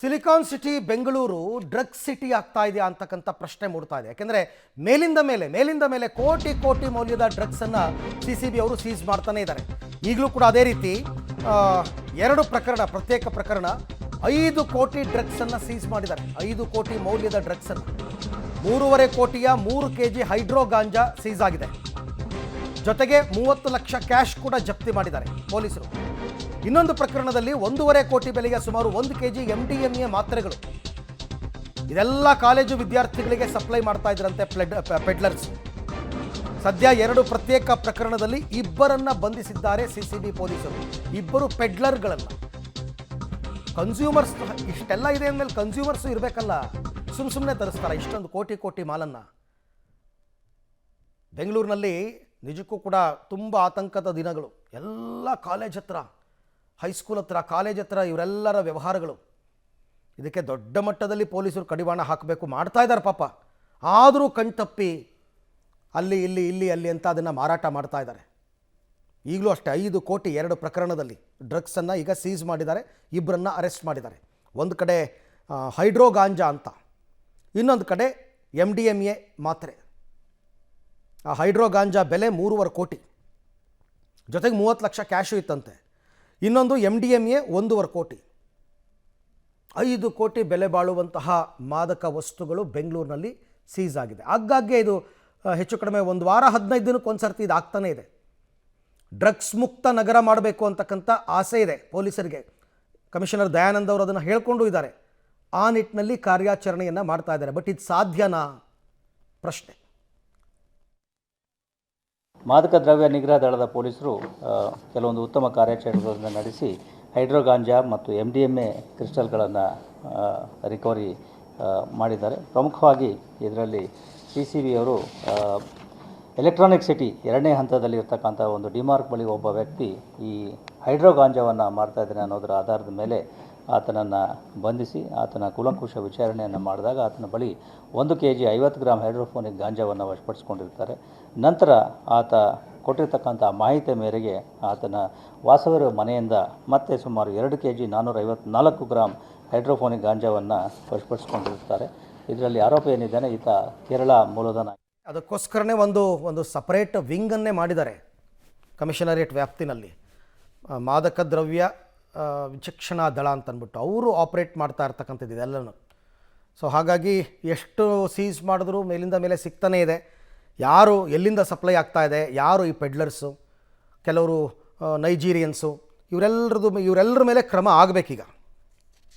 Silicon city Bengaluru drugs city ಆಗ್ತಾ ಇದೆಯಾ ಅಂತಕ್ಕಂಥ ಪ್ರಶ್ನೆ ಮೂಡ್ತಾ ಇದೆ. ಯಾಕೆಂದರೆ ಮೇಲಿಂದ ಮೇಲೆ ಕೋಟಿ ಕೋಟಿ ಮೌಲ್ಯದ ಡ್ರಗ್ಸನ್ನು CCB ಅವರು ಸೀಸ್ ಮಾಡ್ತಾನೆ ಇದ್ದಾರೆ. ಈಗಲೂ ಕೂಡ ಅದೇ ರೀತಿ ಎರಡು ಪ್ರಕರಣ, ಪ್ರತ್ಯೇಕ ಪ್ರಕರಣ 5 ಕೋಟಿ ಡ್ರಗ್ಸನ್ನು ಸೀಸ್ ಮಾಡಿದ್ದಾರೆ. 5 ಕೋಟಿ ಮೌಲ್ಯದ ಡ್ರಗ್ಸನ್ನು 3.5 ಕೋಟಿಯ 3 kg ಹೈಡ್ರೋ ಗಾಂಜಾ ಸೀಸ್ ಆಗಿದೆ. ಜೊತೆಗೆ 30 ಲಕ್ಷ ಕ್ಯಾಶ್ ಕೂಡ ಜಪ್ತಿ ಮಾಡಿದ್ದಾರೆ ಪೊಲೀಸರು. ಇನ್ನೊಂದು ಪ್ರಕರಣದಲ್ಲಿ 1.5 ಕೋಟಿ ಬೆಲೆಯ ಸುಮಾರು 1 kg MDMA ಮಾತ್ರೆಗಳು. ಇದೆಲ್ಲ ಕಾಲೇಜು ವಿದ್ಯಾರ್ಥಿಗಳಿಗೆ ಸಪ್ಲೈ ಮಾಡ್ತಾ ಇದ್ರಂತೆ ಪೆಡ್ಲರ್ಸ್. ಸದ್ಯ 2 ಪ್ರತ್ಯೇಕ ಪ್ರಕರಣದಲ್ಲಿ ಇಬ್ಬರನ್ನ ಬಂಧಿಸಿದ್ದಾರೆ CCB ಪೊಲೀಸರು. ಇಬ್ಬರು ಪೆಡ್ಲರ್ಗಳನ್ನು. ಕನ್ಸ್ಯೂಮರ್ಸ್ ಇಷ್ಟೆಲ್ಲ ಇದೆ ಅಂದಮೇಲೆ ಕನ್ಸ್ಯೂಮರ್ಸು ಇರಬೇಕಲ್ಲ, ಸುಮ್ಮನೆ ತರಿಸ್ತಾರೆ ಇಷ್ಟೊಂದು ಕೋಟಿ ಕೋಟಿ ಮಾಲನ್ನು. ಬೆಂಗಳೂರಿನಲ್ಲಿ ನಿಜಕ್ಕೂ ಕೂಡ ತುಂಬ ಆತಂಕದ ದಿನಗಳು. ಎಲ್ಲ ಕಾಲೇಜ್ ಹತ್ರ, ಹೈಸ್ಕೂಲ್ ಹತ್ರ, ಕಾಲೇಜ್ ಹತ್ರ ಇವರೆಲ್ಲರ ವ್ಯವಹಾರಗಳು. ಇದಕ್ಕೆ ದೊಡ್ಡ ಮಟ್ಟದಲ್ಲಿ ಪೊಲೀಸರು ಕಡಿವಾಣ ಹಾಕಬೇಕು, ಮಾಡ್ತಾ ಇದ್ದಾರೆ ಪಾಪ. ಆದರೂ ಕಣ್ತಪ್ಪಿ ಅಲ್ಲಿ ಇಲ್ಲಿ ಅಂತ ಅದನ್ನು ಮಾರಾಟ ಮಾಡ್ತಾ ಇದ್ದಾರೆ. ಈಗಲೂ ಅಷ್ಟೇ 5 ಕೋಟಿ 2 ಪ್ರಕರಣದಲ್ಲಿ ಡ್ರಗ್ಸನ್ನು ಈಗ ಸೀಸ್ ಮಾಡಿದ್ದಾರೆ. ಇಬ್ಬರನ್ನು ಅರೆಸ್ಟ್ ಮಾಡಿದ್ದಾರೆ. ಒಂದು ಕಡೆ ಹೈಡ್ರೋ ಗಾಂಜಾ ಅಂತ, ಇನ್ನೊಂದು ಕಡೆ MDMA ಮಾತ್ರೆ. ಆ ಹೈಡ್ರೋ ಗಾಂಜಾ ಬೆಲೆ 3.5 ಕೋಟಿ, ಜೊತೆಗೆ 30 ಲಕ್ಷ ಕ್ಯಾಶು ಇತ್ತಂತೆ. ಇನ್ನೊಂದು MDMA 1.5 ಕೋಟಿ. 5 ಕೋಟಿ ಬೆಲೆ ಬಾಳುವಂತಹ ಮಾದಕ ವಸ್ತುಗಳು ಬೆಂಗಳೂರಿನಲ್ಲಿ ಸೀಸ್ ಆಗಿದೆ. ಆಗಾಗ್ಗೆ ಇದು ಹೆಚ್ಚು ಕಡಿಮೆ 1 ವಾರ 15 ದಿನಕ್ಕೊಂದು ಸರ್ತಿ ಇದು ಆಗ್ತಾನೇ ಇದೆ. ಡ್ರಗ್ಸ್ ಮುಕ್ತ ನಗರ ಮಾಡಬೇಕು ಅಂತಕ್ಕಂಥ ಆಸೆ ಇದೆ ಪೊಲೀಸರಿಗೆ. ಕಮಿಷನರ್ ದಯಾನಂದ್ ಅವರು ಅದನ್ನು ಹೇಳ್ಕೊಂಡು ಇದ್ದಾರೆ. ಆ ನಿಟ್ಟಿನಲ್ಲಿ ಕಾರ್ಯಾಚರಣೆಯನ್ನು ಮಾಡ್ತಾ ಇದ್ದಾರೆ. ಬಟ್ ಇದು ಸಾಧ್ಯನಾ ಪ್ರಶ್ನೆ. ಮಾದಕ ದ್ರವ್ಯ ನಿಗ್ರಹ ದಳದ ಪೊಲೀಸರು ಕೆಲವೊಂದು ಉತ್ತಮ ಕಾರ್ಯಾಚರಣೆಗಳನ್ನು ನಡೆಸಿ ಹೈಡ್ರೋ ಗಾಂಜಾ ಮತ್ತು MDMA ಕ್ರಿಸ್ಟಲ್ಗಳನ್ನು ರಿಕವರಿ ಮಾಡಿದ್ದಾರೆ. ಪ್ರಮುಖವಾಗಿ ಇದರಲ್ಲಿ CCB ಅವರು ಎಲೆಕ್ಟ್ರಾನಿಕ್ ಸಿಟಿ 2ನೇ ಹಂತದಲ್ಲಿ ಇರ್ತಕ್ಕಂಥ ಒಂದು ಡಿಮಾರ್ಕ್ ಬಳಿ ಒಬ್ಬ ವ್ಯಕ್ತಿ ಈ ಹೈಡ್ರೋ ಗಾಂಜಾವನ್ನು ಮಾಡ್ತಾ ಇದ್ದಾನೆ ಅನ್ನೋದರ ಆಧಾರದ ಮೇಲೆ ಆತನನ್ನು ಬಂಧಿಸಿ ಆತನ ಕೂಲಂಕುಷ ವಿಚಾರಣೆಯನ್ನು ಮಾಡಿದಾಗ ಆತನ ಬಳಿ 1 kg 50 ಗ್ರಾಮ್ ಹೈಡ್ರೋಫೋನಿಕ್ ಗಾಂಜಾವನ್ನು ವಶಪಡಿಸಿಕೊಂಡಿರ್ತಾರೆ. ನಂತರ ಆತ ಕೊಟ್ಟಿರ್ತಕ್ಕಂಥ ಮಾಹಿತಿ ಮೇರೆಗೆ ಆತನ ವಾಸವಿರುವ ಮನೆಯಿಂದ ಮತ್ತೆ ಸುಮಾರು 2 kg 454 ಗ್ರಾಮ್ ಹೈಡ್ರೋಫೋನಿಕ್ ಗಾಂಜಾವನ್ನು ವಶಪಡಿಸಿಕೊಂಡಿರ್ತಾರೆ. ಇದರಲ್ಲಿ ಆರೋಪ ಏನಿದ್ದಾನೆ, ಈತ ಕೇರಳ ಮೂಲದ. ಅದಕ್ಕೋಸ್ಕರನೇ ಒಂದು ಸಪರೇಟ್ ವಿಂಗನ್ನೇ ಮಾಡಿದ್ದಾರೆ ಕಮಿಷನರೇಟ್ ವ್ಯಾಪ್ತಿನಲ್ಲಿ. ಮಾದಕ ದ್ರವ್ಯ ವಿಚಕ್ಷಣಾ ದಳ ಅಂತಂದ್ಬಿಟ್ಟು ಅವರು ಆಪ್ರೇಟ್ ಮಾಡ್ತಾ ಇರ್ತಕ್ಕಂಥದ್ದು ಇದೆಲ್ಲನೂ. ಸೊ ಹಾಗಾಗಿ ಎಷ್ಟು ಸೀಸ್ ಮಾಡಿದ್ರೂ ಮೇಲಿಂದ ಮೇಲೆ ಸಿಗ್ತಾನೇ ಇದೆ. ಯಾರು ಎಲ್ಲಿಂದ ಸಪ್ಲೈ ಆಗ್ತಾ ಇದೆ, ಯಾರು ಈ ಪೆಡ್ಲರ್ಸು, ಕೆಲವರು ನೈಜೀರಿಯನ್ಸು, ಇವರೆಲ್ಲರ ಮೇಲೆ ಕ್ರಮ ಆಗಬೇಕೀಗ.